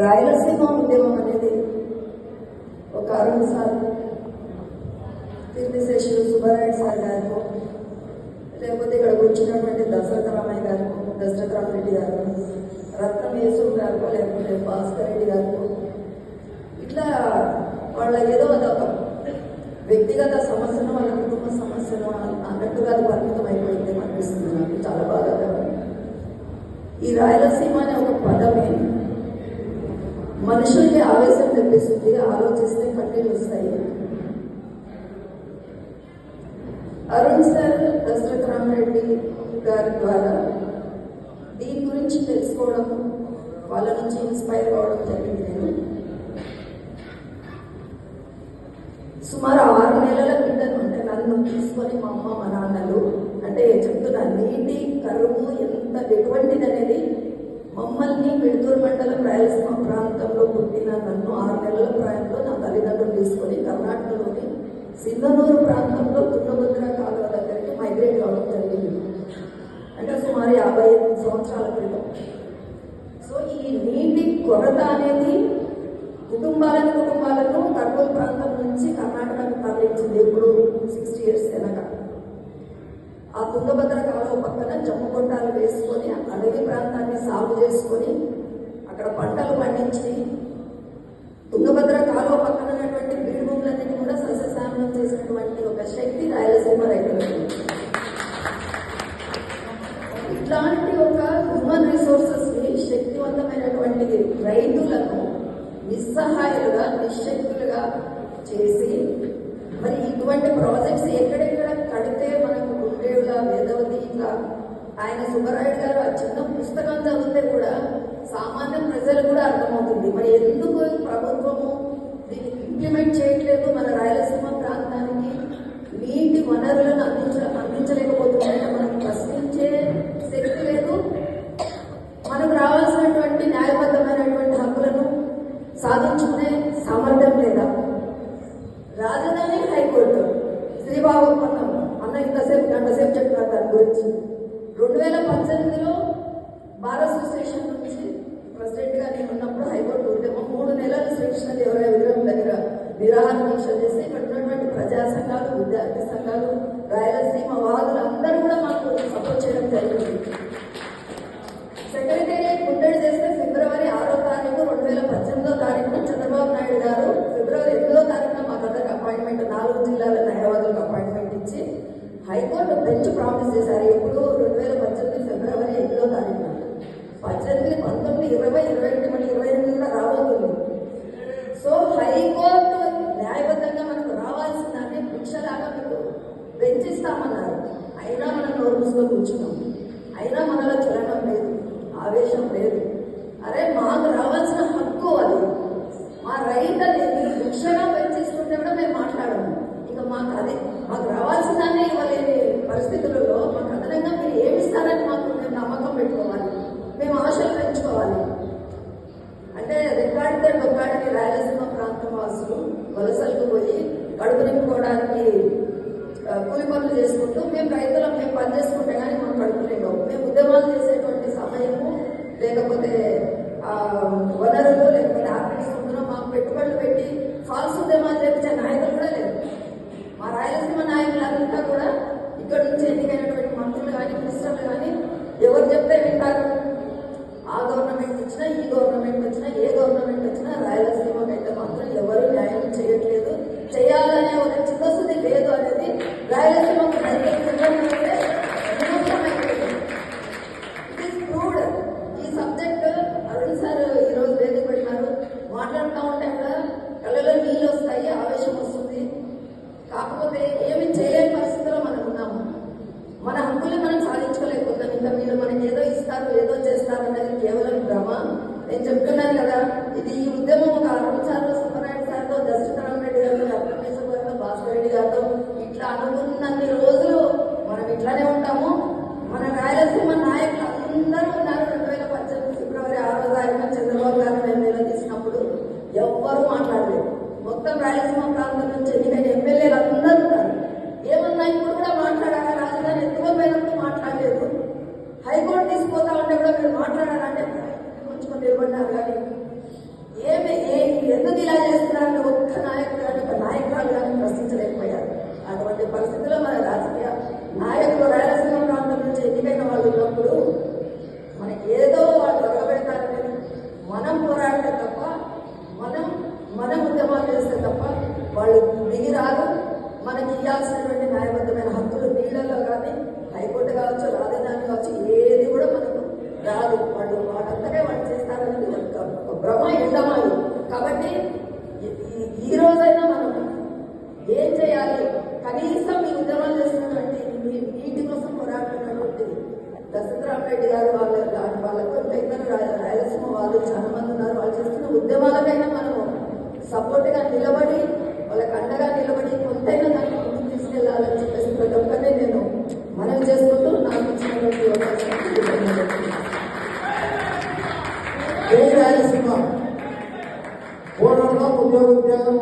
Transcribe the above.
రాయలసీమ ఉద్యమం అనేది ఒక అరుణ్ సార్, కీర్తిశేషులు సుబ్బారాయుడు సార్ గారు, లేకపోతే ఇక్కడ కూర్చున్నటువంటి దశరథ రామయ్య గారు, దశరథ రామరెడ్డి గారు, రత్నం యేసు గారు, లేకపోతే భాస్కర్ రెడ్డి గారు, ఇట్లా వాళ్ళ ఏదో అదొక వ్యక్తిగత సమస్యను, వాళ్ళ కుటుంబ సమస్యను అన్నట్టుగా అది పరిమితం అయిపోయింది అనిపిస్తుంది నాకు. చాలా బాగా ఈ రాయలసీమ అనే ఒక పదమే మనుషులకి ఆవేశం తెప్పిస్తుంది. ఆలోచిస్తే కన్నీళ్ళు వస్తాయి. అరుణ్ సార్, దశరథ రామరెడ్డి గారి ద్వారా దీని గురించి తెలుసుకోవడం, వాళ్ళ నుంచి ఇన్స్పైర్ అవ్వడం జరిగింది. నేను సుమారు 6 నెలల క్రితం అంటే నన్ను తీసుకొని మా అమ్మ మా నాన్నలు అంటే చెప్తున్నా, నీటి కరువు ఎటువంటిది అనేది మమ్మల్ని పిడుతూరు మండలం రాయలసీమ ప్రాంతంలో పుట్టిన నన్ను 6 నెలల ప్రాయంలో నా తల్లిదండ్రులు తీసుకొని కర్ణాటకలోని సింధనూరు ప్రాంతంలో తుంగభద్ర కాలువ దగ్గరికి మైగ్రేట్ కావడం జరిగింది. అంటే సుమారు 55 సంవత్సరాల క్రితం. సో ఈ నీటి కొరత అనేది కుటుంబాలను కర్నూలు ప్రాంతం నుంచి కర్ణాటకకు తరలించింది. ఇప్పుడు 60 years వెనక ఆ తుంగభద్ర కాలువ పక్కన జమ్ము కొంటాలు వేసుకొని అడవి ప్రాంతాన్ని సాగు చేసుకొని అక్కడ పంటలు పండించి తుంగభద్ర కాలువ పక్కన ఉన్నటువంటి బీడు భూములన్నింటినీ కూడా సస్యశామనం చేసినటువంటి ఒక శక్తి రాయలసీమ రైతులకు. ఇట్లాంటి ఒక హ్యూమన్ రిసోర్సెస్ ని శక్తివంతమైనటువంటి రైతులను నిస్సహాయులుగా, నిశ్శక్తులుగా చేసి మరి ఇటువంటి ప్రాజెక్ట్స్ ఎక్కడెక్కడ కడితే మనకు గుండేవుల, వేదవతి, ఇట్లా ఆయన సుబ్బరాయుడు గారు ఆ చిన్న పుస్తకం చదివితే కూడా సామాన్య ప్రజలు కూడా అర్థమవుతుంది. మరి ఎందుకు ప్రభుత్వము దీన్ని ఇంప్లిమెంట్ చేయట్లేదు? మన రాయలసీమ ప్రాంతానికి నీటి వనరులను అందించలేకపోతుందంటే మనకు ప్రశ్నించే శక్తి లేదు. మనకు రావాల్సినటువంటి న్యాయబద్ధమైనటువంటి హక్కులను సాధించుకునే సామర్థ్యం లేదా? రాజధాని హైకోర్టు శ్రీబాబు అన్న ఇంతసేపు గంటసేపు చెప్పినారు దాని గురించి. 2018లో బార్ అసోసియేషన్ నుంచి ప్రెసిడెంట్ గా నేను ఉన్నప్పుడు హైకోర్టు ఉద్యమం 3 నెలలు శ్రీకృష్ణదేవరాయ విగ్రహం దగ్గర నిరాహార దీక్ష చేసి ఇక్కడ ఉన్నటువంటి ప్రజా సంఘాలు, విద్యార్థి సంఘాలు, రాయలసీమ వాదులు అందరూ కూడా మాకు సపోర్ట్ చేయడం జరిగింది. సెక్రటేరియట్ ముట్టడి చేస్తే ఫిబ్రవరి 6వ తారీఖు 2018వ తారీఖున చంద్రబాబు నాయుడు గారు ఫిబ్రవరి 8వ తారీఖున మాకు అందరికి అపాయింట్మెంట్, 4 జిల్లాల న్యాయవాదులకు అపాయింట్మెంట్ ఇచ్చి హైకోర్టు బెంచ్ ప్రామిస్ చేశారు. ఎప్పుడు 2018 ఫిబ్రవరి 8వ తారీఖున 18, 19, 20, 21, 28 కూడా రాబోతుంది. సో హైకోర్టు న్యాయబద్ధంగా మనకు రావాల్సిందాన్ని భిక్షలాగా మీకు బెంచ్ ఇస్తామన్నారు. అయినా మనం నోరు మూసుకొని కూర్చున్నాం. అయినా మనలో చలనం లేదు, ఆవేశం లేదు. అరే మాకు రావాల్సిన హక్కు అది, మా రైట్ అది. మీరు భిక్షగా పెంచేసుకుంటే కూడా మేము మాట్లాడము. ఇక మాకు అది మాకు రావాల్సిందాన్ని ఇవ్వలేని పరిస్థితులలో మాకు అదనంగా మీరు ఏమిస్తారని మాకు మేము నమ్మకం పెట్టుకోవాలి, మేము ఆశలు పెంచుకోవాలి. అంటే రెక్కాడితే డొక్కాడిని రాయలసీమ ప్రాంతం వాసులు వలసలకు పోయి కడుపు నింపుకోవడానికి కూలి పనులు చేసుకుంటూ మేము రైతులం, మేము పని చేసుకుంటే కానీ మనం కడుపులేము. మేము ఉద్యమాలు చేసేటువంటి సమయము లేకపోతే వనరులు లేకపోతే ఆర్గనైజ్ ఉంటున్నాం. మాకు పెట్టుబడులు పెట్టి ఫాల్స్ ఉద్యమాలు చేపించే నాయకులు కూడా లేదు. మా రాయలసీమ నాయకులంతా కూడా ఇక్కడ నుంచి ఎన్నికైనటువంటి మంత్రులు కానీ, మినిస్టర్లు కానీ ఎవరు చెప్తే వింటారు. ఆ గవర్నమెంట్ వచ్చినా, ఈ గవర్నమెంట్ వచ్చినా, ఏ గవర్నమెంట్ వచ్చినా రాయలసీమకి అయితే మాత్రం ఎవరు న్యాయం చేయట్లేదు. చేయాలనే ఒక చిత్తశుద్ధి లేదు అనేది రాయలసీమకు ఈ సబ్జెక్ట్ అరుణ్ సార్ ఈరోజు వేదిక పెట్టినారు. మాట్లాడుతూ ఉంటే కూడా కళ్ళలో నీళ్ళు వస్తాయి, ఆవేశం వస్తుంది. కాకపోతే ఏమి చేయలేని పరిస్థితిలో మనం ఉన్నాము. మన హక్కులు మనం సాధించుకోలేకపోతాం. ఇంకా వీళ్ళు మనకి ఏదో ఇస్తారు, ఏదో చేస్తారు అనేది కేవలం భ్రమ. నేను చెప్తున్నాను కదా, ఇది ఈ ఉద్యమం ఒక అరుణ్ సార్లు, సుబ్బరాయుడు సార్తో, దశరథ రామరెడ్డి గారితో, రత్నం గారితో, భాస్కర్ రెడ్డి గారితో ఇట్లా అనుకున్నన్ని రోజులు మనం ఇట్లానే ఉంటాము. మన రాయలసీమ నాయకులు అందరూ ఉన్నారు. 2018 ఫిబ్రవరి 6వ తారీఖున చంద్రబాబు గారు మేము నిలదీసినప్పుడు ఎవ్వరూ మాట్లాడలేదు. మొత్తం రాయలసీమ ప్రాంతం నుంచి ఎన్నికైన ఎమ్మెల్యేలు అందరూ ఉన్నారు. ఏమన్నా ఇప్పుడు కూడా మాట్లాడారా? రాజధాని ఎత్తుకోపోయినప్పుడు మాట్లాడలేదు. హైకోర్టు తీసుకుపోతా ఉంటే కూడా మీరు మాట్లాడాలంటే కొంచెం నిలబడినారు. కానీ ఎందుకు ఇలా చేస్తున్నారని ఒక్క నాయకుడు కానీ ఒక నాయకురాలు కానీ ప్రశ్నించలేకపోయారు. అటువంటి పరిస్థితుల్లో మన రాజకీయ నాయకులు రాయలసీమ ప్రాంతం నుంచి ఎన్నికైన వాళ్ళు ఉన్నప్పుడు మనకి ఏదో వాళ్ళు అడగబెడతారని మనం పోరాడితే తప్ప మనం ఉద్యమాలు చేస్తే తప్ప వాళ్ళు దిగి రాదు. మనకి ఇవ్వాల్సినటువంటి న్యాయబద్ధమైన హక్కులు నీళ్ళలో కానీ హైకోర్టు కావచ్చు, రాజధాని కావచ్చు, ఏది కూడా మనకు రాదు. వాళ్ళంతనే వాళ్ళు చేస్తారనేది ఒక భ్రమ ఉండమాలి. కాబట్టి ఈ రోజైనా మనం ఏం చేయాలి? కనీసం ఈ ఉద్యమాలు చేస్తున్నటువంటి వీటి కోసం పోరాడుతున్నటువంటి దశరథరామరెడ్డి గారు వాళ్ళకు ఇంకా ఇతర రాయలసీమ వాళ్ళు చాలా మంది ఉన్నారు. వాళ్ళు చేస్తున్న ఉద్యమాలకైనా మనము సపోర్ట్గా నిలబడి వాళ్ళకి అండగా నిలబడి కొంతైనా దాన్ని ముందుకు తీసుకెళ్లాలని చెప్పేసి ప్రతి ఒక్కరిని నేను మనవి చేసుకుంటూ నాకు ఇచ్చినటువంటి రాయలసీమ పూర్వంలో ఉద్యోగం